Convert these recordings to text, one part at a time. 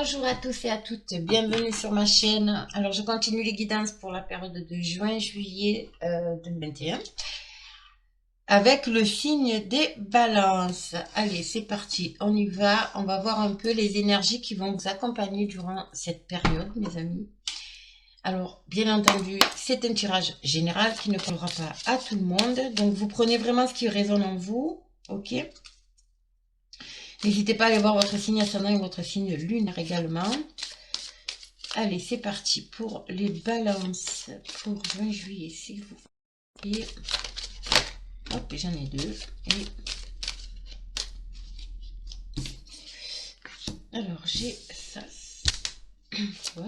Bonjour à tous et à toutes, bienvenue sur ma chaîne. Alors je continue les guidances pour la période de juin-juillet 2021 avec le signe des balances. Allez, c'est parti, on y va. On va voir un peu les énergies qui vont vous accompagner durant cette période, mes amis. Alors, bien entendu, c'est un tirage général qui ne parlera pas à tout le monde. Donc, vous prenez vraiment ce qui résonne en vous, ok? N'hésitez pas à aller voir votre signe ascendant et votre signe lunaire également. Allez, c'est parti pour les balances pour juin-juillet, s'il vous plaît. Hop, j'en ai deux. Et alors, j'ai ça. Wow.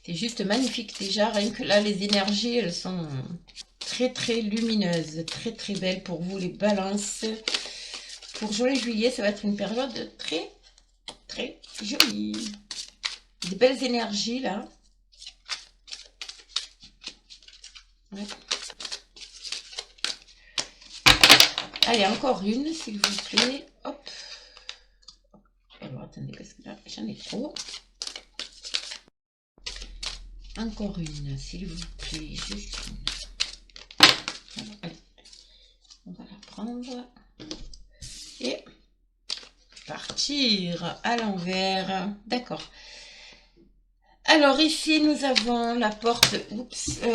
C'est juste magnifique déjà, rien que là, les énergies, elles sont très très lumineuses, très très belles pour vous les balances. Pour juin-juillet, ça va être une période très très jolie. Des belles énergies là. Ouais. Allez, encore une, s'il vous plaît. Hop. Alors, attendez, parce que là, j'en ai trop. Encore une, s'il vous plaît. Juste une. Alors, allez. On va la prendre. Et partir à l'envers. D'accord. Alors ici, nous avons la porte,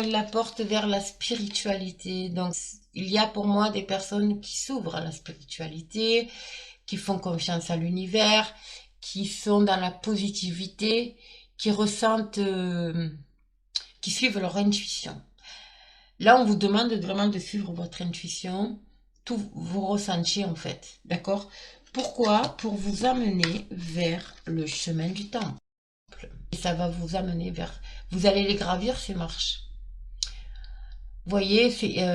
la porte vers la spiritualité. Donc, il y a pour moi des personnes qui s'ouvrent à la spiritualité, qui font confiance à l'univers, qui sont dans la positivité, qui ressentent, qui suivent leur intuition. Là, on vous demande vraiment de suivre votre intuition, tous vos ressentis en fait, d'accord? Pourquoi? Pour vous amener vers le chemin du temps. Et ça va vous amener vers... Vous allez les gravir, ces marches. Vous voyez,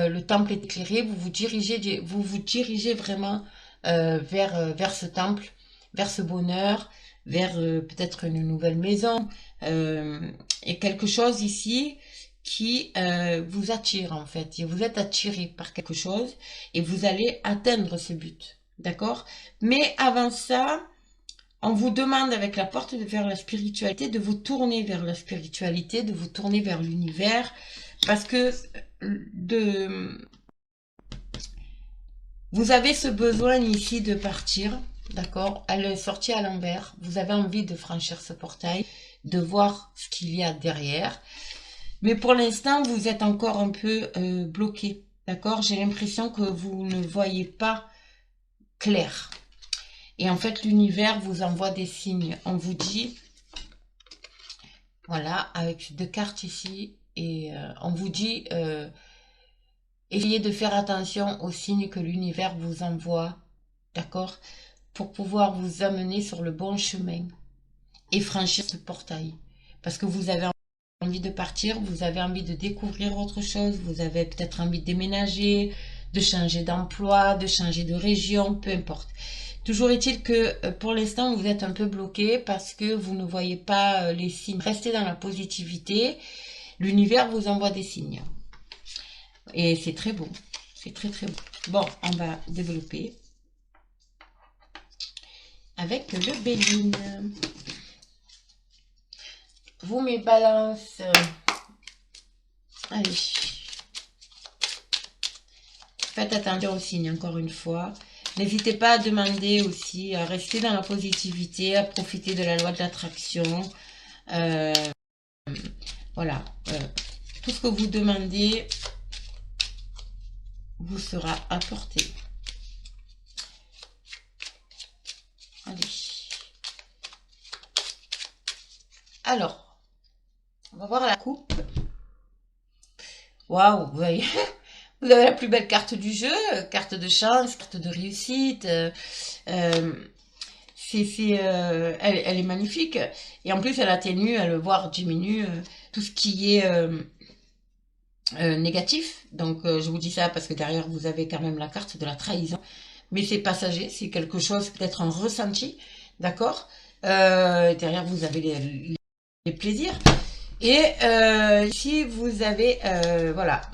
le temple est éclairé, vous vous dirigez vraiment vers ce temple, vers ce bonheur, vers peut-être une nouvelle maison, et quelque chose ici qui vous attire en fait. Et vous êtes attiré par quelque chose et vous allez atteindre ce but, d'accord? Mais avant ça... On vous demande avec la porte vers la spiritualité de vous tourner vers la spiritualité, de vous tourner vers l'univers, parce que vous avez ce besoin ici de partir, d'accord? Elle est sortie à l'envers, vous avez envie de franchir ce portail, de voir ce qu'il y a derrière, mais pour l'instant vous êtes encore un peu bloqué, d'accord? J'ai l'impression que vous ne voyez pas clair. Et en fait, l'univers vous envoie des signes. On vous dit, voilà, avec deux cartes ici, et on vous dit, essayez de faire attention aux signes que l'univers vous envoie, d'accord, pour pouvoir vous amener sur le bon chemin et franchir ce portail. Parce que vous avez envie de partir, vous avez envie de découvrir autre chose, vous avez peut-être envie de déménager, de changer d'emploi, de changer de région, peu importe. Toujours est-il que pour l'instant, vous êtes un peu bloqué parce que vous ne voyez pas les signes. Restez dans la positivité. L'univers vous envoie des signes. Et c'est très beau. C'est très très beau. Bon, on va développer avec le Béline. Vous, mes balances. Allez. Faites attention aux signes, encore une fois. N'hésitez pas à demander aussi, à rester dans la positivité, à profiter de la loi de l'attraction. Voilà. Tout ce que vous demandez vous sera apporté. Allez. Alors, on va voir la coupe. Waouh, vous voyez, vous avez la plus belle carte du jeu, carte de chance, carte de réussite. Elle est magnifique. Et en plus, elle atténue, voire diminue tout ce qui est négatif. Donc, je vous dis ça parce que derrière, vous avez quand même la carte de la trahison. Mais c'est passager, c'est quelque chose, peut-être un ressenti, d'accord? Derrière, vous avez les plaisirs. Et ici, vous avez, voilà,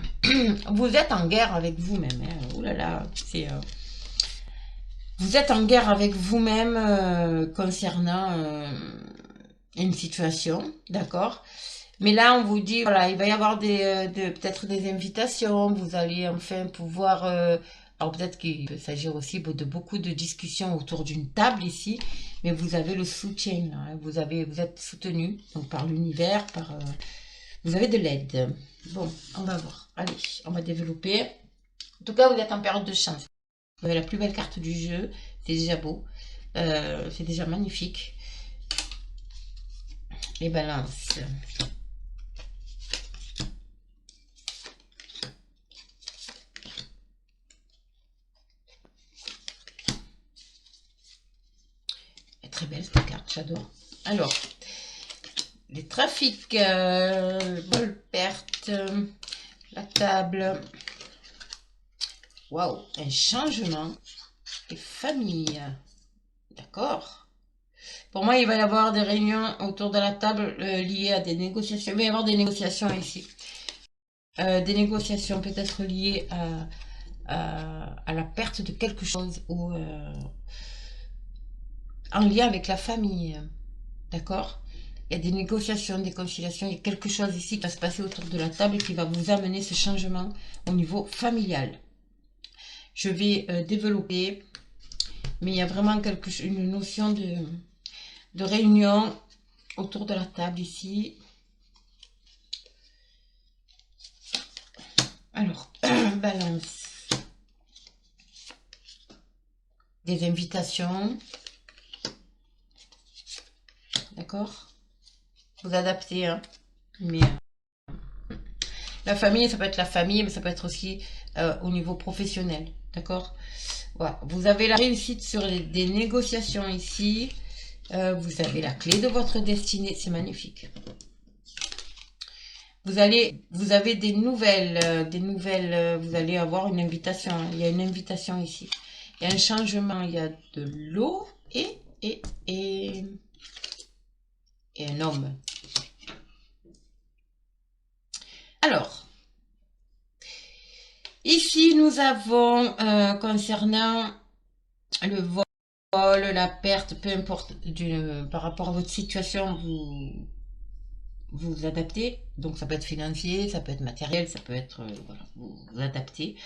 vous êtes en guerre avec vous-même. Hein. Ouh là là, c'est... Vous êtes en guerre avec vous-même concernant une situation, d'accord? Mais là, on vous dit, voilà, il va y avoir peut-être des invitations, vous allez enfin pouvoir... alors peut-être qu'il peut s'agir aussi de beaucoup de discussions autour d'une table ici, mais vous avez le soutien, là, hein, vous êtes soutenu donc par l'univers, vous avez de l'aide. Bon, on va voir. Allez, on va développer. En tout cas, vous êtes en période de chance. Vous avez la plus belle carte du jeu, c'est déjà beau, c'est déjà magnifique. Les balances. Elle est très belle cette carte, j'adore. Alors, les trafics, vol perte, la table. Waouh, un changement. Et famille. D'accord. Pour moi, il va y avoir des réunions autour de la table liées à des négociations. Il va y avoir des négociations ici. Des négociations peut-être liées à la perte de quelque chose ou en lien avec la famille. D'accord? Il y a des négociations, des conciliations. Il y a quelque chose ici qui va se passer autour de la table qui va vous amener ce changement au niveau familial. Je vais développer, mais il y a vraiment une notion de réunion autour de la table ici. Alors, balance. Des invitations. D'accord? Vous adaptez, hein. Mais la famille, ça peut être la famille, mais ça peut être aussi au niveau professionnel. D'accord? Voilà. Vous avez la réussite sur des négociations ici. Vous avez la clé de votre destinée. C'est magnifique. Vous avez des nouvelles, vous allez avoir une invitation. Il y a une invitation ici. Il y a un changement. Il y a de l'eau et un homme. Alors, ici, nous avons, concernant le vol, la perte, peu importe, par rapport à votre situation, vous adaptez. Donc, ça peut être financier, ça peut être matériel, ça peut être, voilà, vous adaptez.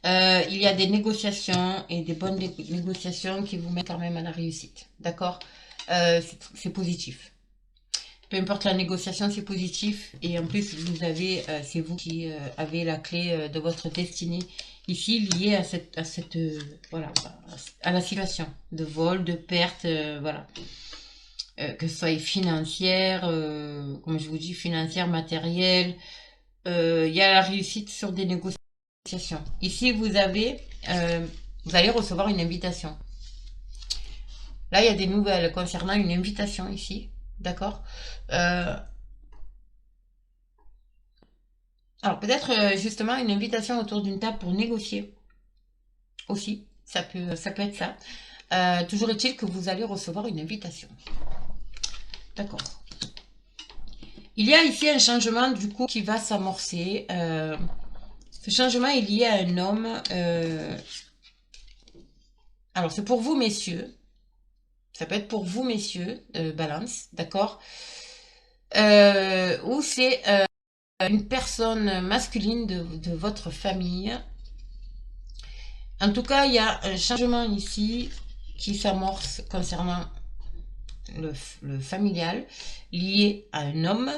Il y a des négociations et des bonnes négociations qui vous mettent quand même à la réussite. D'accord? C'est positif. Peu importe la négociation, c'est positif. Et en plus, c'est vous qui avez la clé de votre destinée ici, liée voilà, à la situation de vol, de perte, voilà. Que ce soit financière, comme je vous dis, financière, matérielle. Il y a la réussite sur des négociations. Ici, vous allez recevoir une invitation. Là, il y a des nouvelles concernant une invitation ici. D'accord? Alors peut-être justement une invitation autour d'une table pour négocier aussi. Ça peut être ça. Toujours est-il que vous allez recevoir une invitation. D'accord. Il y a ici un changement du coup qui va s'amorcer. Ce changement est lié à un homme. Alors c'est pour vous messieurs. Ça peut être pour vous messieurs, balance, d'accord? Ou c'est une personne masculine de votre famille. En tout cas, il y a un changement ici qui s'amorce concernant le familial, lié à un homme.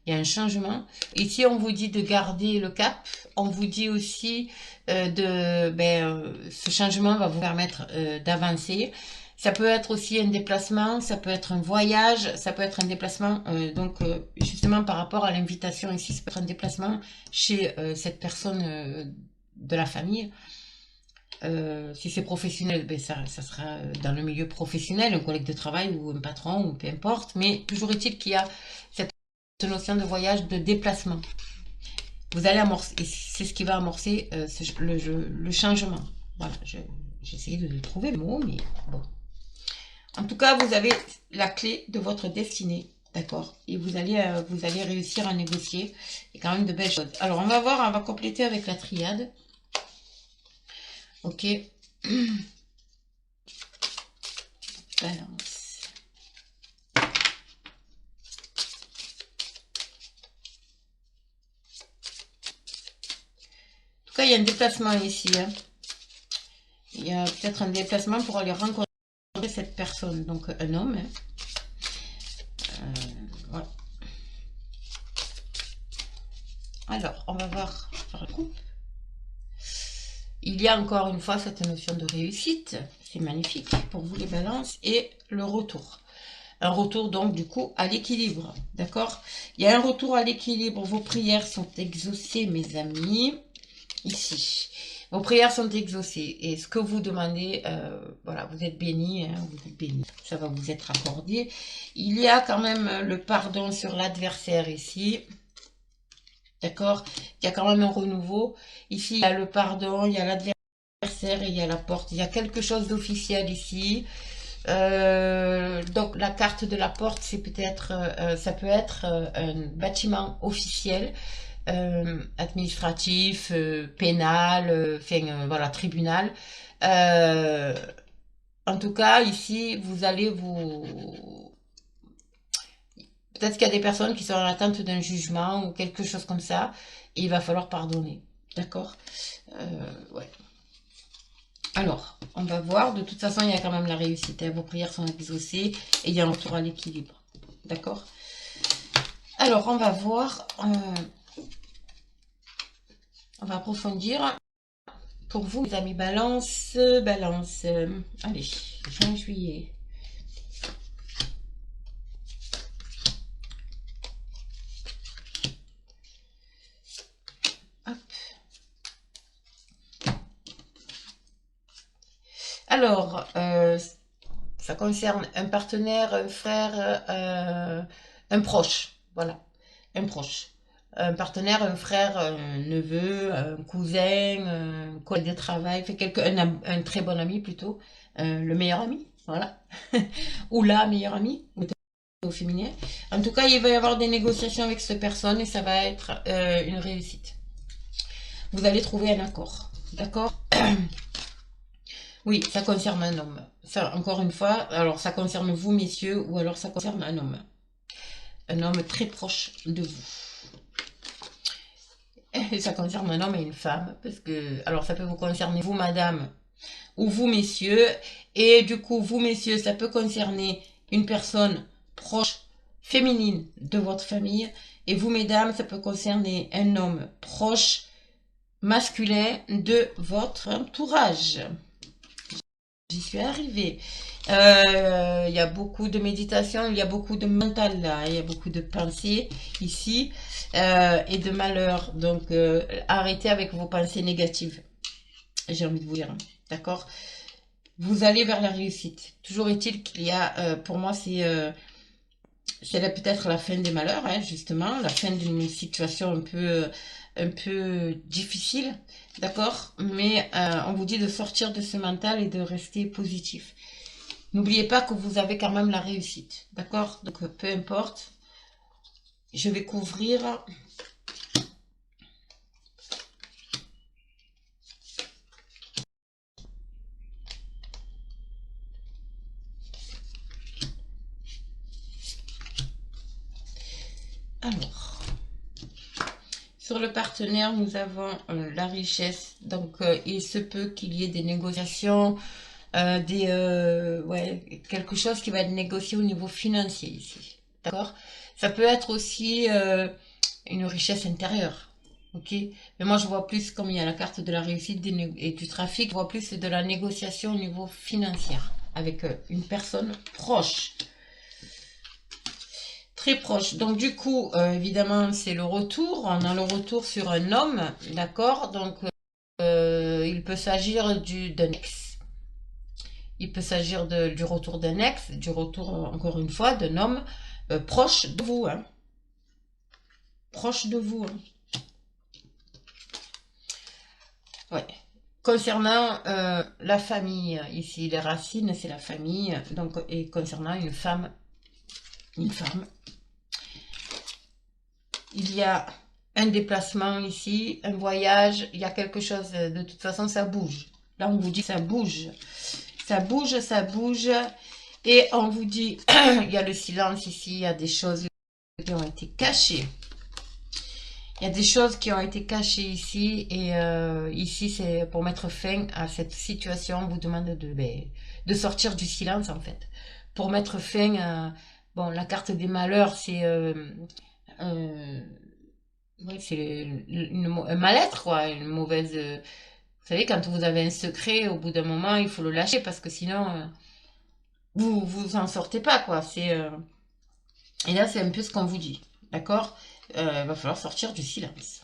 Il y a un changement. Ici, on vous dit de garder le cap. On vous dit aussi ce changement va vous permettre d'avancer. Ça peut être aussi un déplacement, ça peut être un voyage, ça peut être un déplacement. Justement, par rapport à l'invitation ici, ça peut être un déplacement chez cette personne de la famille. Si c'est professionnel, ça sera dans le milieu professionnel, un collègue de travail ou un patron ou peu importe. Mais toujours est-il qu'il y a cette notion de voyage, de déplacement. Vous allez amorcer, et c'est ce qui va amorcer le changement. Voilà, j'ai essayé de trouver le mot, mais bon. En tout cas, vous avez la clé de votre destinée, d'accord? Et vous allez réussir à négocier. Il y a quand même de belles choses. Alors, on va voir, on va compléter avec la triade. Ok. Balance. En tout cas, il y a un déplacement ici. Hein. Il y a peut-être un déplacement pour aller rencontrer cette personne. Donc, un homme. Hein. Voilà. Alors, on va voir sur la coupe. Il y a encore une fois cette notion de réussite. C'est magnifique pour vous les balances. Et le retour. Un retour donc du coup à l'équilibre. D'accord? Il y a un retour à l'équilibre. Vos prières sont exaucées, mes amis. Ici. Vos prières sont exaucées. Et ce que vous demandez, voilà, vous êtes bénis. Hein, vous êtes bénis. Ça va vous être accordé. Il y a quand même le pardon sur l'adversaire ici. D'accord? Il y a quand même un renouveau. Ici, il y a le pardon, il y a l'adversaire et il y a la porte. Il y a quelque chose d'officiel ici. Donc, la carte de la porte, c'est peut-être, ça peut être un bâtiment officiel, administratif, pénal, enfin, voilà, tribunal. En tout cas, ici, vous allez vous... Peut-être qu'il y a des personnes qui sont en attente d'un jugement ou quelque chose comme ça. Et il va falloir pardonner. D'accord? Ouais. Alors, on va voir. De toute façon, il y a quand même la réussite. Hein. Vos prières sont exaucées et il y a un retour à l'équilibre. D'accord? Alors, on va voir. On va approfondir. Pour vous, les amis, balance. Balance. Allez, juin, juillet. Alors, ça concerne un partenaire, un frère, un proche. Voilà, un proche. Un partenaire, un frère, un neveu, un cousin, un collègue de travail, fait un très bon ami plutôt, le meilleur ami, voilà. Ou la meilleure amie, au féminin. En tout cas, il va y avoir des négociations avec cette personne et ça va être une réussite. Vous allez trouver un accord, d'accord? Oui, ça concerne un homme. Ça, encore une fois, alors ça concerne vous, messieurs, ou alors ça concerne un homme. Un homme très proche de vous. Et ça concerne un homme et une femme, parce que, alors ça peut vous concerner vous, madame, ou vous, messieurs, et du coup, vous, messieurs, ça peut concerner une personne proche, féminine de votre famille, et vous, mesdames, ça peut concerner un homme proche, masculin de votre entourage. J'y suis arrivée. Il y a beaucoup de méditation, il y a beaucoup de mental là, il y a beaucoup de pensées ici et de malheur. Donc arrêtez avec vos pensées négatives. J'ai envie de vous dire, d'accord? Vous allez vers la réussite. Toujours est-il qu'il y a, pour moi, c'est peut-être la fin des malheurs, hein, justement, la fin d'une situation un peu difficile, d'accord? Mais on vous dit de sortir de ce mental et de rester positif. N'oubliez pas que vous avez quand même la réussite, d'accord? Donc peu importe, je vais couvrir. Alors, sur le partenaire, nous avons la richesse. Donc, il se peut qu'il y ait des négociations, ouais, quelque chose qui va être négocié au niveau financier ici. D'accord? Ça peut être aussi une richesse intérieure. Ok? Mais moi, je vois plus, comme il y a la carte de la réussite et du trafic, je vois plus de la négociation au niveau financier avec une personne proche. Très proche. Donc du coup, évidemment, c'est le retour. On a le retour sur un homme, d'accord? Donc il peut s'agir d'un ex. Il peut s'agir du retour d'un ex, du retour, encore une fois, d'un homme proche de vous. Hein. Proche de vous. Hein. Ouais. Concernant la famille, ici, les racines, c'est la famille. Donc, et concernant une femme, il y a un déplacement ici, un voyage, il y a quelque chose, de toute façon, ça bouge. Là, on vous dit ça bouge. Ça bouge, ça bouge. Et on vous dit, il y a le silence ici, il y a des choses qui ont été cachées. Il y a des choses qui ont été cachées ici. Et ici, c'est pour mettre fin à cette situation. On vous demande de sortir du silence, en fait. Pour mettre fin à... Bon, la carte des malheurs, c'est... oui, c'est un mal-être, quoi. Une mauvaise... vous savez, quand vous avez un secret, au bout d'un moment, il faut le lâcher parce que sinon... vous en sortez pas, quoi. Et là, c'est un peu ce qu'on vous dit. D'accord? Il va falloir sortir du silence.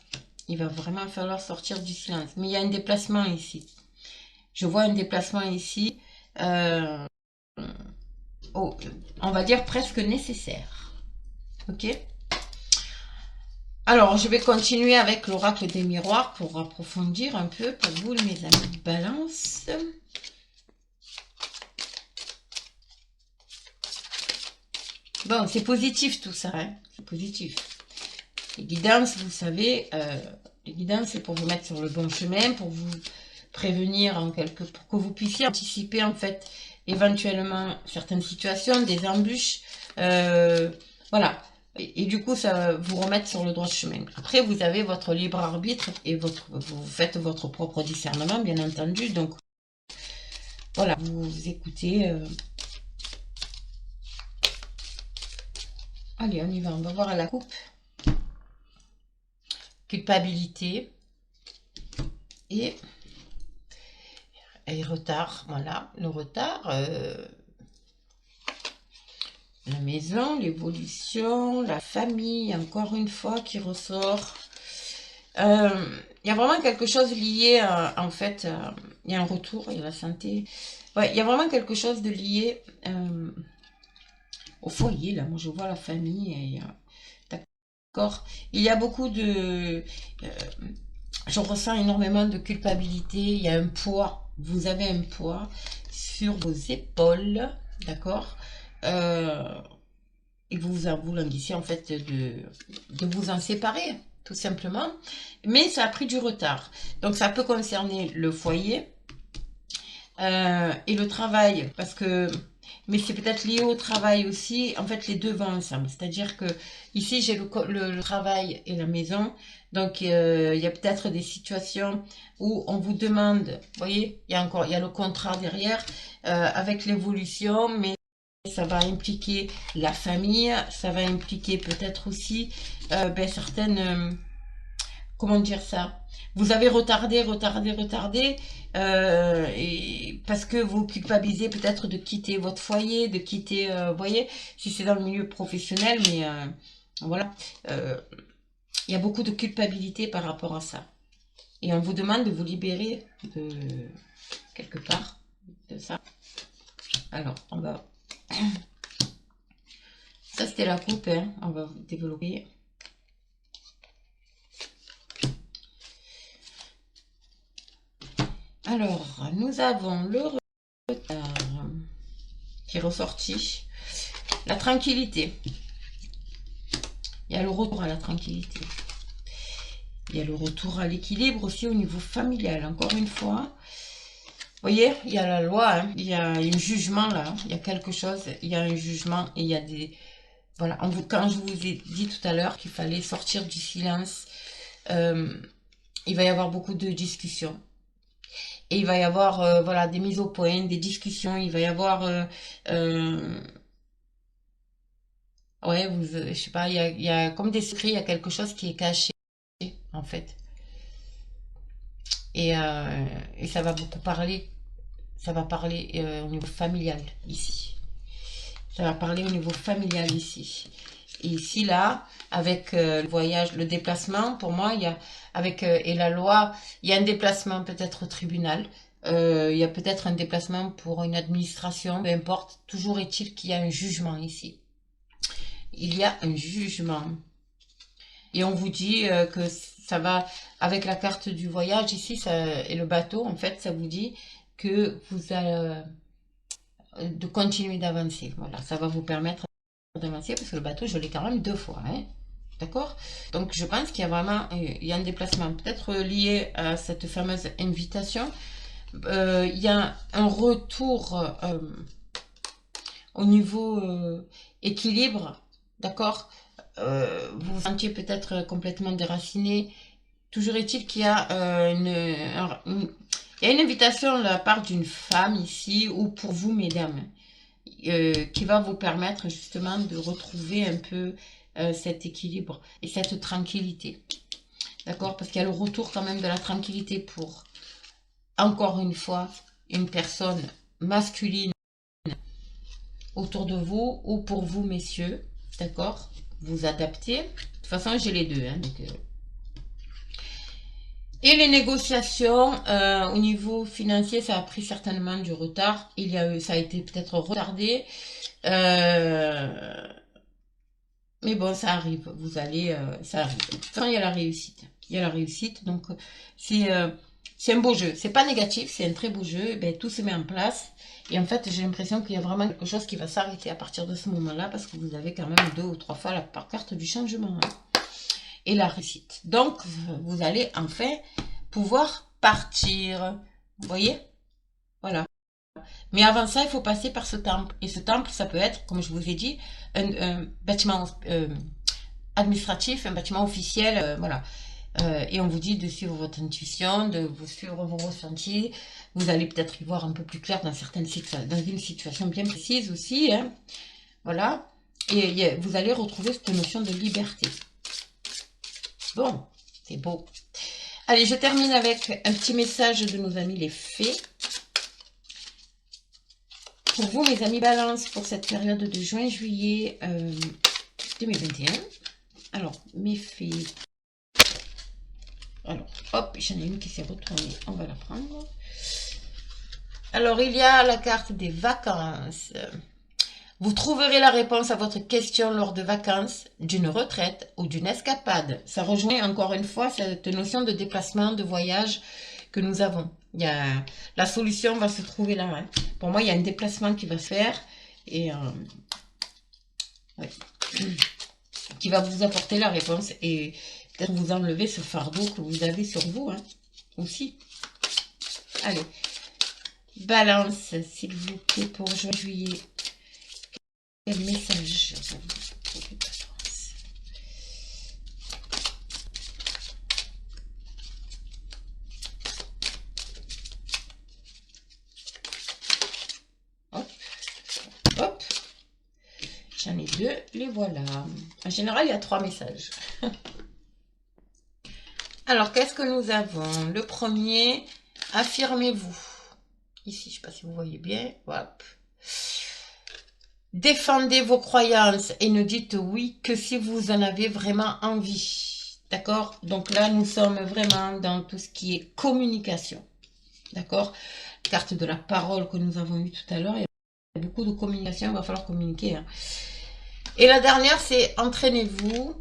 Il va vraiment falloir sortir du silence. Mais il y a un déplacement ici. Je vois un déplacement ici. Oh, on va dire presque nécessaire. Ok? Alors, je vais continuer avec l'oracle des miroirs pour approfondir un peu pour vous, mes amis Balance. Bon, c'est positif tout ça, hein? C'est positif. Les guidances, vous savez, les guidances, c'est pour vous mettre sur le bon chemin, pour vous prévenir pour que vous puissiez anticiper en fait éventuellement certaines situations, des embûches, voilà. Et du coup, ça va vous remettre sur le droit chemin. Après, vous avez votre libre arbitre et vous faites votre propre discernement, bien entendu. Donc, voilà, vous écoutez. Allez, on y va, on va voir à la coupe. Culpabilité et retard, voilà, le retard, la maison, l'évolution, la famille, encore une fois, qui ressort. Il y a vraiment quelque chose lié, en fait, il y a un retour, il y a la santé. Ouais, il y a vraiment quelque chose de lié au foyer, là, moi je vois la famille, et, d'accord, il y a beaucoup de... je ressens énormément de culpabilité, il y a un poids, vous avez un poids sur vos épaules, d'accord, et vous languissez en fait de vous en séparer, tout simplement, mais ça a pris du retard. Donc ça peut concerner le foyer et le travail, parce que... Mais c'est peut-être lié au travail aussi. En fait, les deux vont ensemble. C'est-à-dire que ici, j'ai le travail et la maison. Donc, il y a peut-être des situations où on vous demande, vous voyez, il y a le contrat derrière avec l'évolution, mais ça va impliquer la famille, ça va impliquer peut-être aussi certaines... comment dire ça? Vous avez retardé, et parce que vous culpabilisez peut-être de quitter votre foyer, de quitter, vous voyez, si c'est dans le milieu professionnel, mais voilà, il y a beaucoup de culpabilité par rapport à ça. Et on vous demande de vous libérer de quelque part de ça. Alors, on va... Ça, c'était la coupe, hein. On va développer. Alors, nous avons le retard qui est ressorti. La tranquillité. Il y a le retour à la tranquillité. Il y a le retour à l'équilibre aussi au niveau familial. Encore une fois, vous voyez, il y a la loi, hein. Il y a un jugement là. Il y a quelque chose, il y a un jugement et il y a des... Voilà, quand je vous ai dit tout à l'heure qu'il fallait sortir du silence, il va y avoir beaucoup de discussions. Et il va y avoir voilà, des mises au point, des discussions. Il va y avoir... ouais, je sais pas, il y a comme des secrets, il y a quelque chose qui est caché, en fait. Et ça va beaucoup parler. Ça va parler au niveau familial, ici. Ça va parler au niveau familial, ici. Et ici, là, avec le voyage, le déplacement, pour moi, il y a, avec, et la loi, il y a un déplacement peut-être au tribunal. Il y a peut-être un déplacement pour une administration, peu importe. Toujours est-il qu'il y a un jugement ici. Il y a un jugement. Et on vous dit que ça va, avec la carte du voyage ici et le bateau, en fait, ça vous dit que vous allez de continuer d'avancer. Voilà, ça va vous permettre d'avancer parce que le bateau, je l'ai quand même 2 fois. Hein. D'accord? Donc, je pense qu'il y a vraiment il y a un déplacement peut-être lié à cette fameuse invitation. Il y a un retour au niveau équilibre, d'accord, vous vous sentiez peut-être complètement déraciné. Toujours est-il qu'il y a il y a une invitation de la part d'une femme ici, ou pour vous, mesdames, qui va vous permettre justement de retrouver un peu cet équilibre et cette tranquillité. D'accord? Parce qu'il y a le retour quand même de la tranquillité pour, encore une fois, une personne masculine autour de vous, ou pour vous, messieurs. D'accord? Vous adaptez. De toute façon, j'ai les deux. Hein, donc, et les négociations au niveau financier, ça a pris certainement du retard. Ça a été peut-être retardé. Mais bon, ça arrive. Ça arrive. De toute façon, il y a la réussite. Il y a la réussite. Donc, c'est un beau jeu. C'est pas négatif, c'est un très beau jeu. Et ben, tout se met en place. Et en fait, j'ai l'impression qu'il y a vraiment quelque chose qui va s'arrêter à partir de ce moment-là, parce que vous avez quand même 2 ou 3 fois la carte du changement. Hein, et la réussite. Donc, vous allez enfin pouvoir partir. Vous voyez? Voilà. Mais avant ça, il faut passer par ce temple. Et ce temple, ça peut être, comme je vous ai dit, un bâtiment administratif, un bâtiment officiel, voilà. Et on vous dit de suivre votre intuition, de vous suivre vos ressentis. Vous allez peut-être y voir un peu plus clair dans dans une situation bien précise aussi. Hein. Voilà. Et vous allez retrouver cette notion de liberté. Bon, c'est beau. Allez, je termine avec un petit message de nos amis les fées. Pour vous, mes amis Balance, pour cette période de juin-juillet 2021. Alors, mes fées. Alors, hop, j'en ai une qui s'est retournée. On va la prendre. Alors, il y a la carte des vacances. Vous trouverez la réponse à votre question lors de vacances, d'une retraite ou d'une escapade. Ça rejoint encore une fois cette notion de déplacement, de voyage que nous avons. La solution va se trouver là. Hein. Pour moi, il y a un déplacement qui va se faire et ouais, qui va vous apporter la réponse et peut-être vous enlever ce fardeau que vous avez sur vous hein, aussi. Allez, Balance, s'il vous plaît, pour juin-juillet. Quel message hop, hop. J'en ai 2, les voilà. En général, il y a 3 messages. Alors, qu'est-ce que nous avons? Le premier, affirmez-vous. Ici, je ne sais pas si vous voyez bien. Hop. Défendez vos croyances et ne dites oui que si vous en avez vraiment envie. D'accord? Donc là, nous sommes vraiment dans tout ce qui est communication. D'accord? Carte de la parole que nous avons eue tout à l'heure. Il y a beaucoup de communication, il va falloir communiquer. Hein. Et la dernière, c'est entraînez-vous.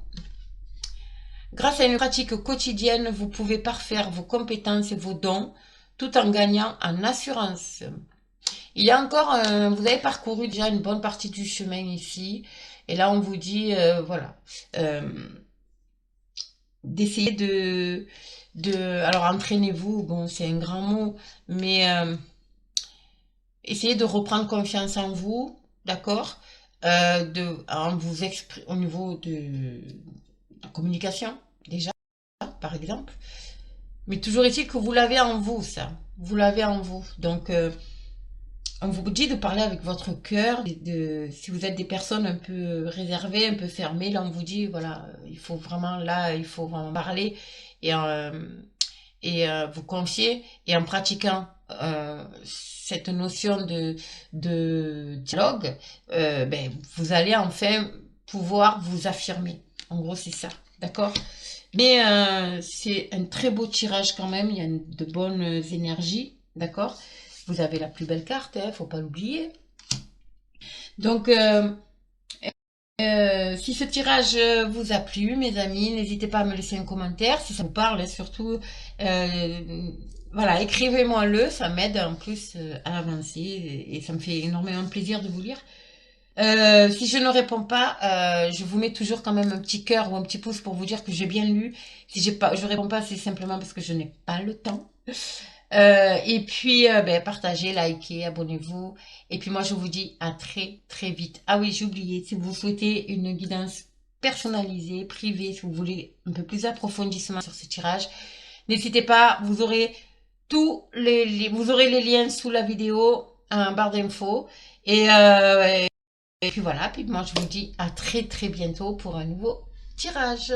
Grâce à une pratique quotidienne, vous pouvez parfaire vos compétences et vos dons tout en gagnant en assurance. Il y a encore, vous avez parcouru déjà une bonne partie du chemin ici. Et là, on vous dit, voilà, d'essayer alors entraînez-vous, bon, c'est un grand mot, mais essayez de reprendre confiance en vous, d'accord, au niveau de la communication, déjà, par exemple. Mais toujours est-il que vous l'avez en vous, ça. Vous l'avez en vous. Donc, on vous dit de parler avec votre cœur. Si vous êtes des personnes un peu réservées, un peu fermées, là, on vous dit, voilà, il faut vraiment parler et, vous confier. Et en pratiquant cette notion de dialogue, ben, vous allez enfin pouvoir vous affirmer. En gros, c'est ça. D'accord ? Mais c'est un très beau tirage quand même, il y a de bonnes énergies, d'accord? Vous avez la plus belle carte, il ne faut pas l'oublier. Donc, si ce tirage vous a plu, mes amis, n'hésitez pas à me laisser un commentaire, si ça vous parle, surtout, voilà, écrivez-moi-le, ça m'aide en plus à avancer, et ça me fait énormément plaisir de vous lire. Si je ne réponds pas, je vous mets toujours quand même un petit cœur ou un petit pouce pour vous dire que j'ai bien lu. Si je réponds pas, c'est simplement parce que je n'ai pas le temps. Et puis, partagez, likez, abonnez-vous. Et puis moi, je vous dis à très très vite. Ah oui, j'ai oublié, si vous souhaitez une guidance personnalisée, privée, si vous voulez un peu plus d'approfondissement sur ce tirage, n'hésitez pas, vous aurez vous aurez les liens sous la vidéo en barre d'infos. Et puis voilà, puis moi je vous dis à très très bientôt pour un nouveau tirage.